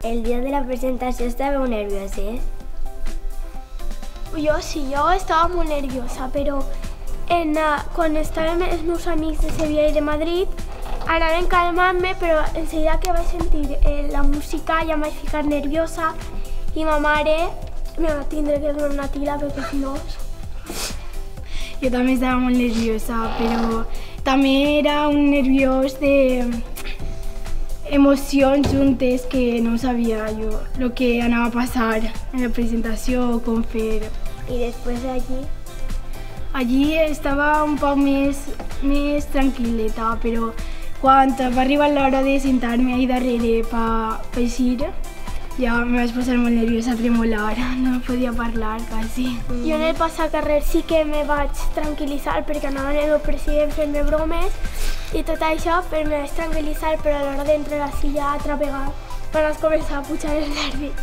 El dia de la presentació estàveu nervioses? Jo sí, jo estava molt nerviosa, però quan estàvem els meus amics de Sevilla i de Madrid anaven calmant-me, però en seguida que vaig sentir la música ja em vaig ficar nerviosa i ma mare me va tindre que donar una tira perquè si no... Jo també estava molt nerviosa, però també era un nerviós de emocions juntes que no sabia jo el que anava a passar en la presentació o com fer. I després d'allí? Allí estava un poc més tranquil·leta, però quan va arribar l'hora de sentar-me ahí darrere per eixir, ja me vaig posar molt nerviosa a tremolar, no podia parlar quasi. Jo en el passacarrer sí que me vaig tranquil·litzar perquè anava el meu president fent-me bromes i tot això, però me vaig tranquil·litzar, però a l'hora d'entrar a la silla altra vegada van començar a pujar els nervis.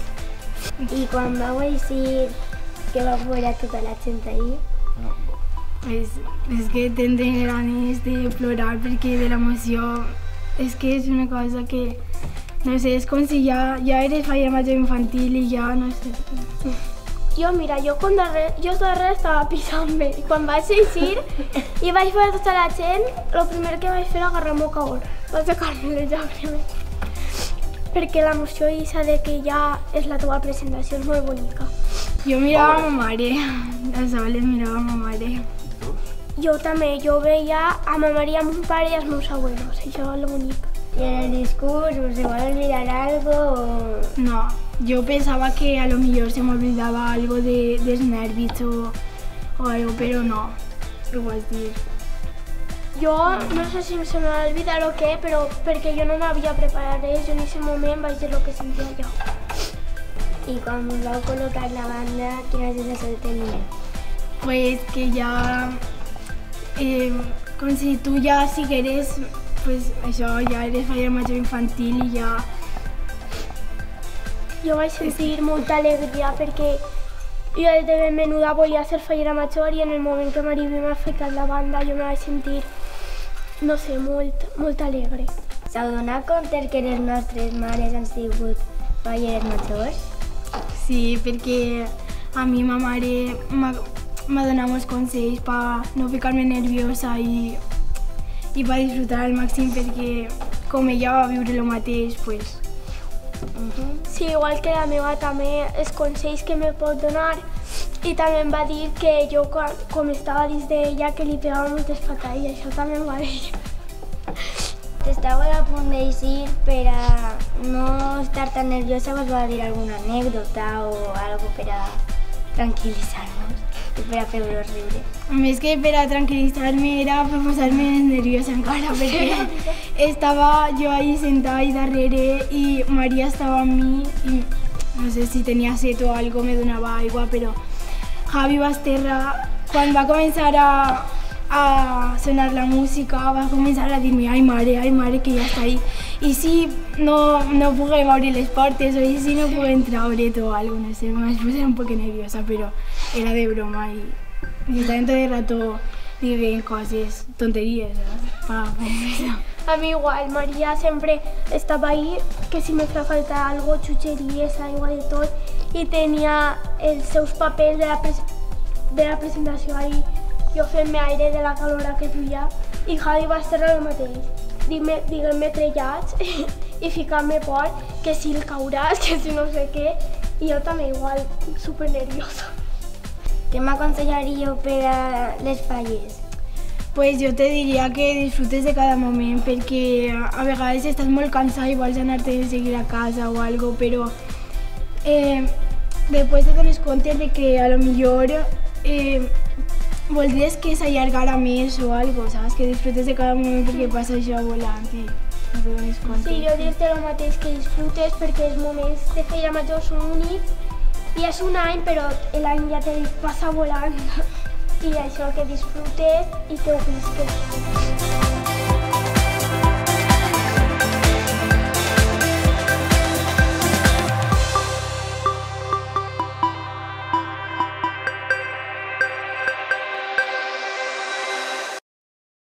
I quan vau eixir, què va veure tota la gent ahí? Pues, és que tenen ganes de plorar perquè de l'emoció és que és una cosa que, no sé, és com si ja eres falla major infantil i ja, no sé. Jo, mira, jo darrere estava pisant-me i quan vaig eixir i vaig veure tota la gent, el primer que vaig fer era agarrar-me caor. Vaig secar-me les llàgrimes. Perquè l'emoció de que ja és la teva presentació és molt bonica. Jo mirava a ma mare, a soles mirava a ma mare. Jo també, jo veia a ma mare i a mon pare i als meus abuelos, això és el bonic. I en el discurs us heu olvidat algo o...? No, jo pensava que a lo millor se m'oblidava algo dels nervis o algo, però no, ho vas dir. Jo no sé si se m'ha olvidat o què, però perquè jo no m'havia preparat res, jo en aquest moment vaig dir el que sentia jo. I quan us vau col·locar la banda, quina sensació tenia? Pues que ja, com si tu ja sigueres, pues això, ja eres falla major infantil i ja... Jo vaig sentir molta alegria perquè jo des de ben menuda volia ser fallera major i en el moment que m'arribi m'ha ficat la banda jo me vaig sentir, no sé, molt alegre. S'heu donat compte que les nostres mares han sigut falleres majors? Sí, perquè a mi ma mare m'ha donat molts consells per no ficar-me nerviosa i per disfrutar al màxim perquè com ella va viure el mateix, pues... Sí, igual que la meva també, els consells que me pot donar i també em va dir que jo com estava dins d'ella que li pegava moltes patades i això també em va dir. Estàveu a punt d'eixir per a no estar tan nerviosa, us va dir alguna anècdota o algo per a tranquil·litzar-vos i per a fer-vos riure? Més que per a tranquil·litzar-me era per posar-me nerviosa encara perquè estava jo ahí sentada ahí darrere i Maria estava amb mi i no sé si tenia set o algo, me donava aigua, però Javi Basterra, quan va començar a sonar la música, va començar a dir-me ai mare, que ja està ahí. I si no puguem obrir les portes o si no puguem treure o algo, no sé, me vaig posar un poc nerviosa, però era de broma i también todo el rato dient coses, tonteries, A mi igual, Maria sempre estava ahí, que si me fa falta algo, xucheries, aigua de tot, i tenia els seus papers de la presentació ahí, jo fent-me aire de la calor que duia, i Javi va estar el mateix, diguem-me trellats i ficar-me por, que si el cauràs, que si no sé què, i jo també igual, super nerviosa. Què m'aconsellaríeu per a les falles? Pues jo te diria que disfrutes de cada moment perquè a vegades estàs molt cansada i vols anar-te de seguir a casa o algo, però després te dones compte de que a lo millor voldries que s'allargara més o algo, saps? Que disfrutes de cada moment perquè passa això volant i no te dones compte. Sí, jo dir-te el mateix, que disfrutes perquè els moments de falla major són únics i és un any, però l'any ja te passa volant. I això, que disfrutes i que ho visques.